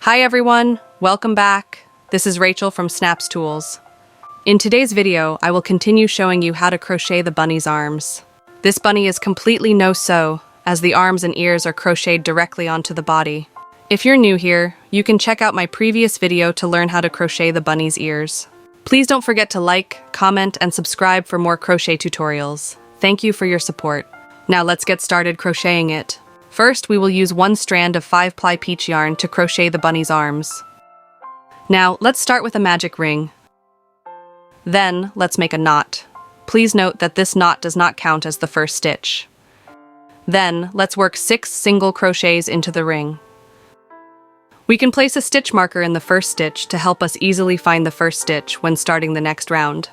Hi everyone, welcome back. This is Rachel from Snaps Tools. In today's video, I will continue showing you how to crochet the bunny's arms. This bunny is completely no-sew, as the arms and ears are crocheted directly onto the body. If you're new here, you can check out my previous video to learn how to crochet the bunny's ears. Please don't forget to like, comment, and subscribe for more crochet tutorials. Thank you for your support. Now let's get started crocheting it. First, we will use one strand of 5-ply peach yarn to crochet the bunny's arms. Now, let's start with a magic ring. Then, let's make a knot. Please note that this knot does not count as the first stitch. Then, let's work 6 single crochets into the ring. We can place a stitch marker in the first stitch to help us easily find the first stitch when starting the next round.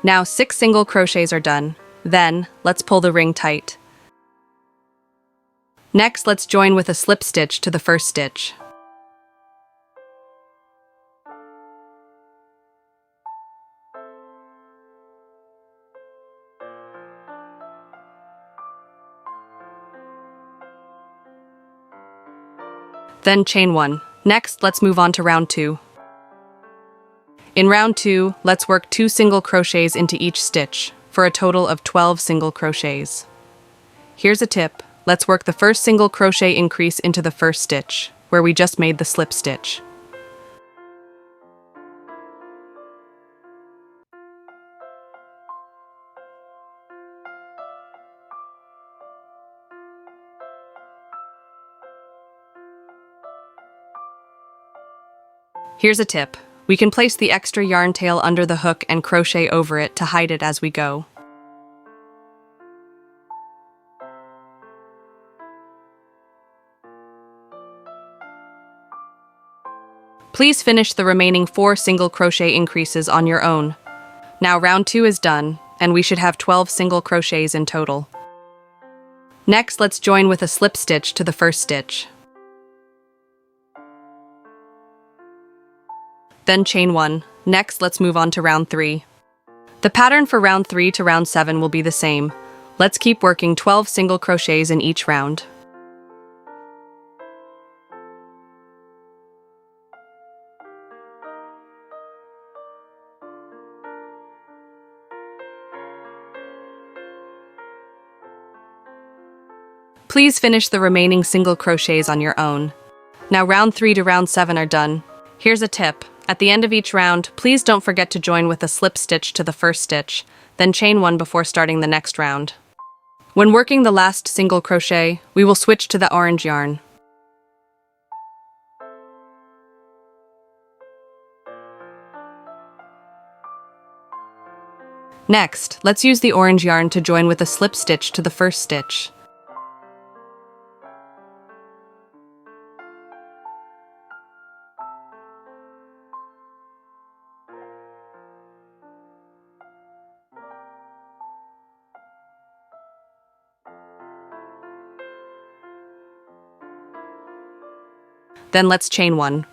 Now 6 single crochets are done. Then, let's pull the ring tight. Next, let's join with a slip stitch to the first stitch. Then chain 1. Next, let's move on to round 2. In round 2, let's work 2 single crochets into each stitch, for a total of 12 single crochets. Here's a tip. Let's work the first single crochet increase into the first stitch, where we just made the slip stitch. Here's a tip. We can place the extra yarn tail under the hook and crochet over it to hide it as we go. Please finish the remaining 4 single crochet increases on your own. Now round 2 is done, and we should have 12 single crochets in total. Next, let's join with a slip stitch to the first stitch. Then chain 1. Next, let's move on to round 3. The pattern for round 3 to round 7 will be the same. Let's keep working 12 single crochets in each round. Please finish the remaining single crochets on your own. Now round 3 to round 7 are done. Here's a tip. At the end of each round, please don't forget to join with a slip stitch to the first stitch, then chain 1 before starting the next round. When working the last single crochet, we will switch to the orange yarn. Next, let's use the orange yarn to join with a slip stitch to the first stitch. Then let's chain 1.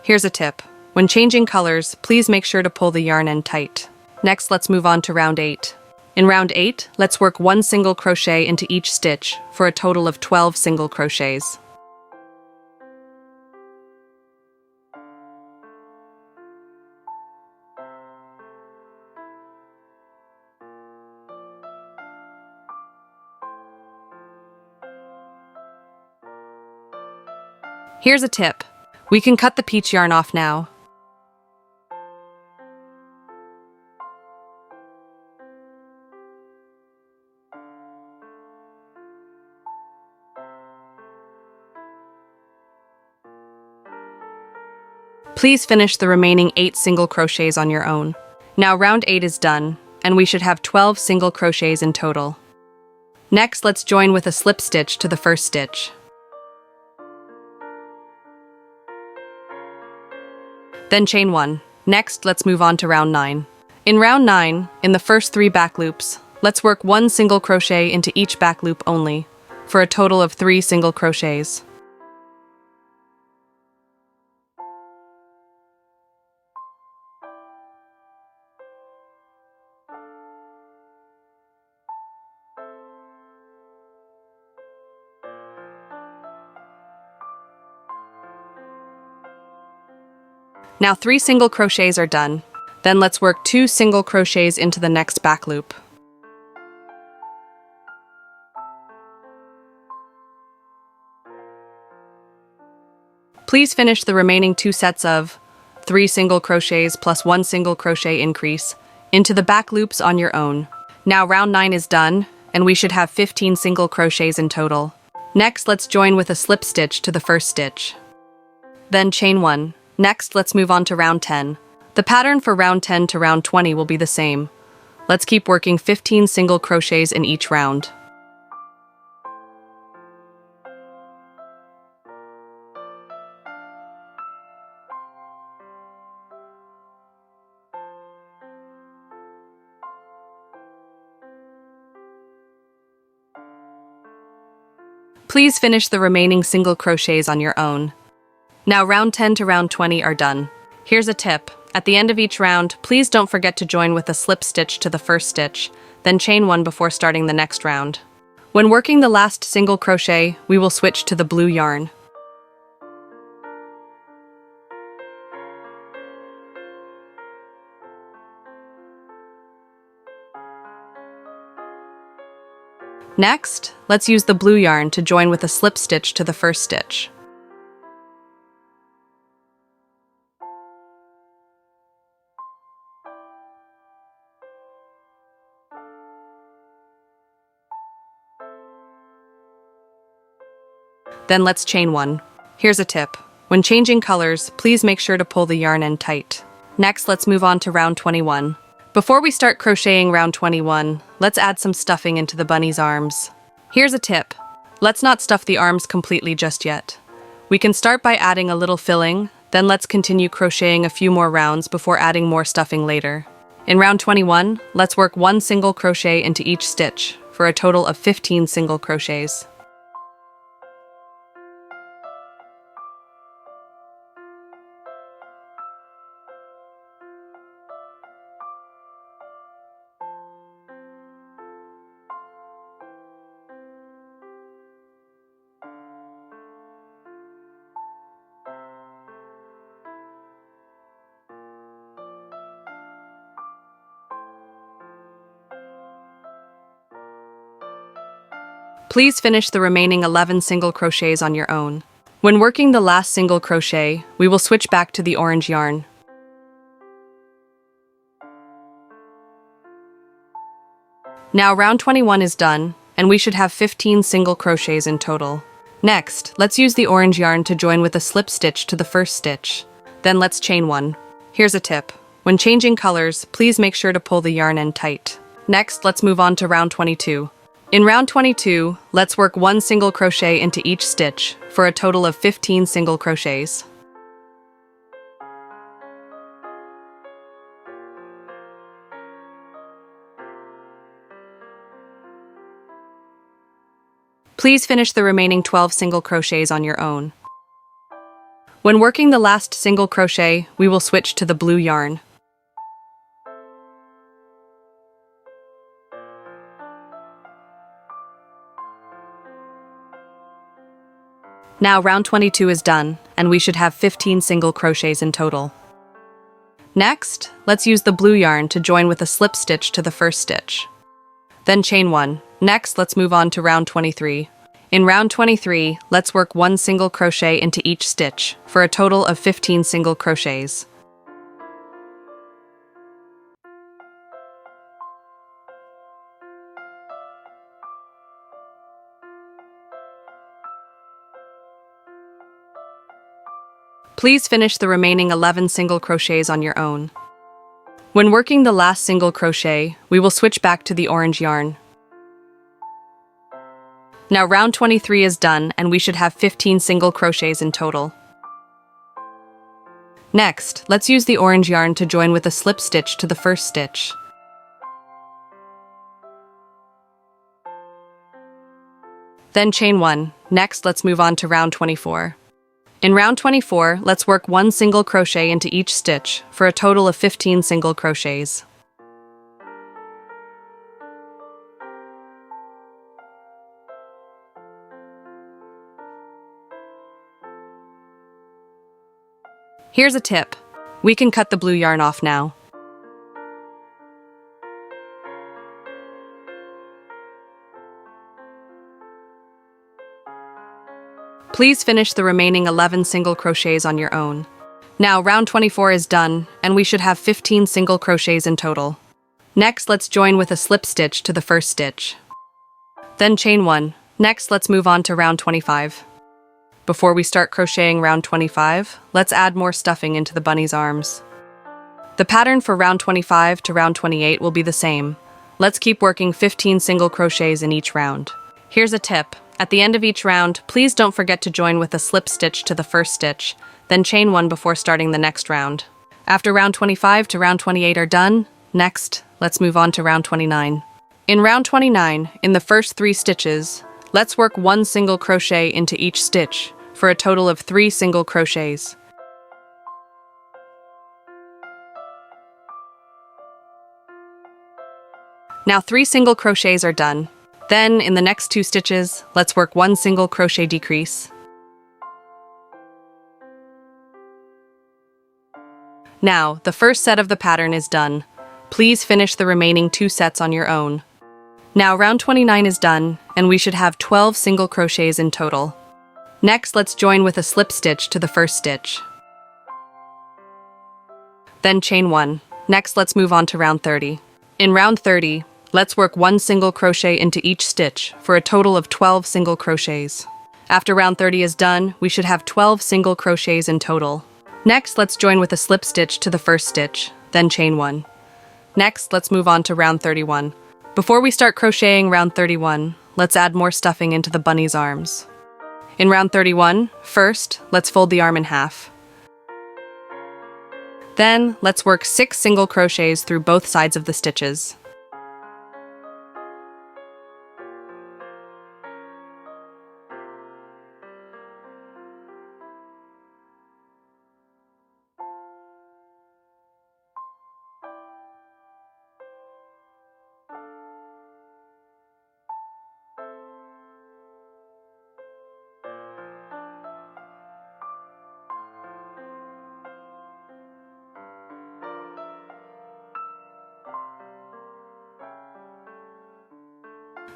Here's a tip. When changing colors, please make sure to pull the yarn end tight. Next, let's move on to round 8. In round 8, let's work 1 single crochet into each stitch for a total of 12 single crochets. Here's a tip. We can cut the peach yarn off now. Please finish the remaining 8 single crochets on your own. Now round 8 is done, and we should have 12 single crochets in total. Next, let's join with a slip stitch to the first stitch. Then chain 1. Next, let's move on to round 9. In round 9, in the first 3 back loops, let's work one single crochet into each back loop only, for a total of 3 single crochets. Now 3 single crochets are done. Then let's work 2 single crochets into the next back loop. Please finish the remaining 2 sets of 3 single crochets plus 1 single crochet increase into the back loops on your own. Now round 9 is done, and we should have 15 single crochets in total. Next, let's join with a slip stitch to the first stitch. Then chain 1. Next, let's move on to round 10. The pattern for round 10 to round 20 will be the same. Let's keep working 15 single crochets in each round. Please finish the remaining single crochets on your own. Now round 10 to round 20 are done. Here's a tip. At the end of each round, please don't forget to join with a slip stitch to the first stitch, then chain 1 before starting the next round. When working the last single crochet, we will switch to the blue yarn. Next, let's use the blue yarn to join with a slip stitch to the first stitch. Then let's chain 1. Here's a tip. When changing colors, please make sure to pull the yarn end tight. Next, let's move on to round 21. Before we start crocheting round 21, let's add some stuffing into the bunny's arms. Here's a tip. Let's not stuff the arms completely just yet. We can start by adding a little filling, then let's continue crocheting a few more rounds before adding more stuffing later. In round 21, let's work 1 single crochet into each stitch, for a total of 15 single crochets. Please finish the remaining 11 single crochets on your own. When working the last single crochet, we will switch back to the orange yarn. Now round 21 is done, and we should have 15 single crochets in total. Next, let's use the orange yarn to join with a slip stitch to the first stitch. Then let's chain 1. Here's a tip. When changing colors, please make sure to pull the yarn end tight. Next, let's move on to round 22. In round 22, let's work 1 single crochet into each stitch, for a total of 15 single crochets. Please finish the remaining 12 single crochets on your own. When working the last single crochet, we will switch to the blue yarn. Now round 22 is done, and we should have 15 single crochets in total. Next, let's use the blue yarn to join with a slip stitch to the first stitch. Then chain 1. Next, let's move on to round 23. In round 23, let's work 1 single crochet into each stitch, for a total of 15 single crochets. Please finish the remaining 11 single crochets on your own. When working the last single crochet, we will switch back to the orange yarn. Now round 23 is done, and we should have 15 single crochets in total. Next, let's use the orange yarn to join with a slip stitch to the first stitch. then chain 1. Next, let's move on to round 24. In round 24, let's work 1 single crochet into each stitch for a total of 15 single crochets. Here's a tip. We can cut the blue yarn off now. Please finish the remaining 11 single crochets on your own. Now, round 24 is done, and we should have 15 single crochets in total. Next, let's join with a slip stitch to the first stitch. Then chain 1. Next, let's move on to round 25. Before we start crocheting round 25, let's add more stuffing into the bunny's arms. The pattern for round 25 to round 28 will be the same. Let's keep working 15 single crochets in each round. Here's a tip. At the end of each round, please don't forget to join with a slip stitch to the first stitch, then chain 1 before starting the next round. After round 25 to round 28 are done, next, let's move on to round 29. In round 29, in the first 3 stitches, let's work 1 single crochet into each stitch for a total of 3 single crochets. Now 3 single crochets are done. Then, in the next 2 stitches, let's work 1 single crochet decrease. Now, the first set of the pattern is done. Please finish the remaining 2 sets on your own. Now, round 29 is done, and we should have 12 single crochets in total. Next, let's join with a slip stitch to the first stitch. Then chain 1. Next, let's move on to round 30. In round 30, let's work 1 single crochet into each stitch for a total of 12 single crochets. After round 30 is done, we should have 12 single crochets in total. Next, let's join with a slip stitch to the first stitch, then chain 1. Next, let's move on to round 31. Before we start crocheting round 31, let's add more stuffing into the bunny's arms. In round 31, first, let's fold the arm in half. Then, let's work 6 single crochets through both sides of the stitches.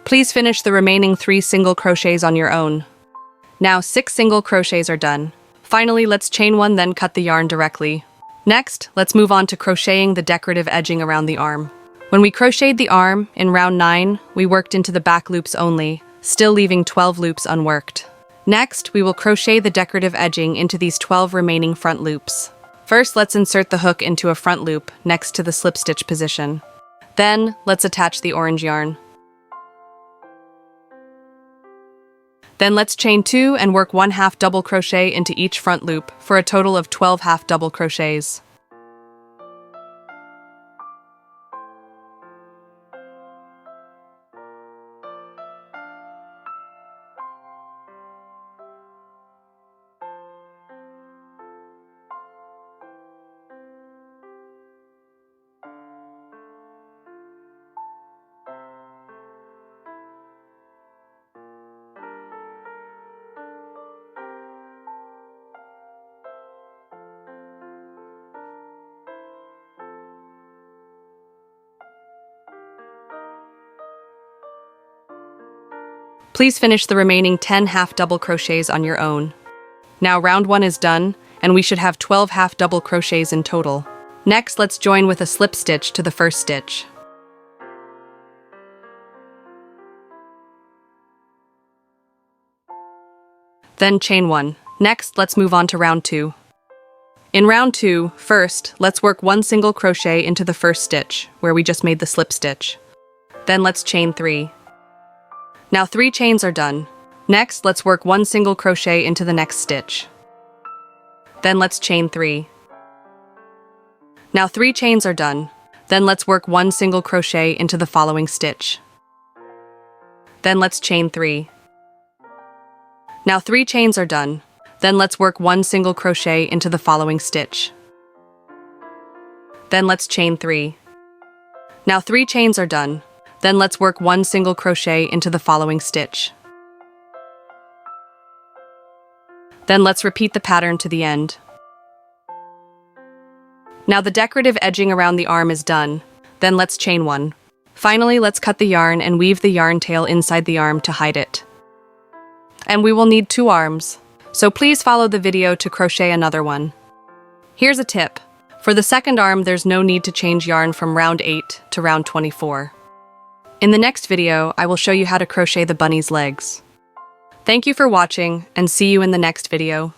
Please finish the remaining 3 single crochets on your own. Now 6 single crochets are done. Finally, let's chain 1, then cut the yarn directly. Next, let's move on to crocheting the decorative edging around the arm. When we crocheted the arm, in round 9, we worked into the back loops only, still leaving 12 loops unworked. Next, we will crochet the decorative edging into these 12 remaining front loops. First, let's insert the hook into a front loop next to the slip stitch position. Then, let's attach the orange yarn. Then let's chain 2 and work 1 half double crochet into each front loop for a total of 12 half double crochets. Please finish the remaining 10 half double crochets on your own. Now round 1 is done, and we should have 12 half double crochets in total. Next, let's join with a slip stitch to the first stitch. Then chain 1. Next, let's move on to round 2. In round 2, first, let's work 1 single crochet into the first stitch, where we just made the slip stitch. Then let's chain 3. Now 3 chains are done. Next, let's work 1 single crochet into the next stitch. Then let's chain 3. Now 3 chains are done. Then let's work 1 single crochet into the following stitch. Then let's chain 3. Now 3 chains are done. Then let's work 1 single crochet into the following stitch. Then let's chain 3. Now 3 chains are done. Then let's work 1 single crochet into the following stitch. Then let's repeat the pattern to the end. Now the decorative edging around the arm is done. Then let's chain 1. Finally, let's cut the yarn and weave the yarn tail inside the arm to hide it. And we will need 2 arms, so please follow the video to crochet another one. Here's a tip. For the second arm, there's no need to change yarn from round 8 to round 24. In the next video, I will show you how to crochet the bunny's legs. Thank you for watching, and see you in the next video.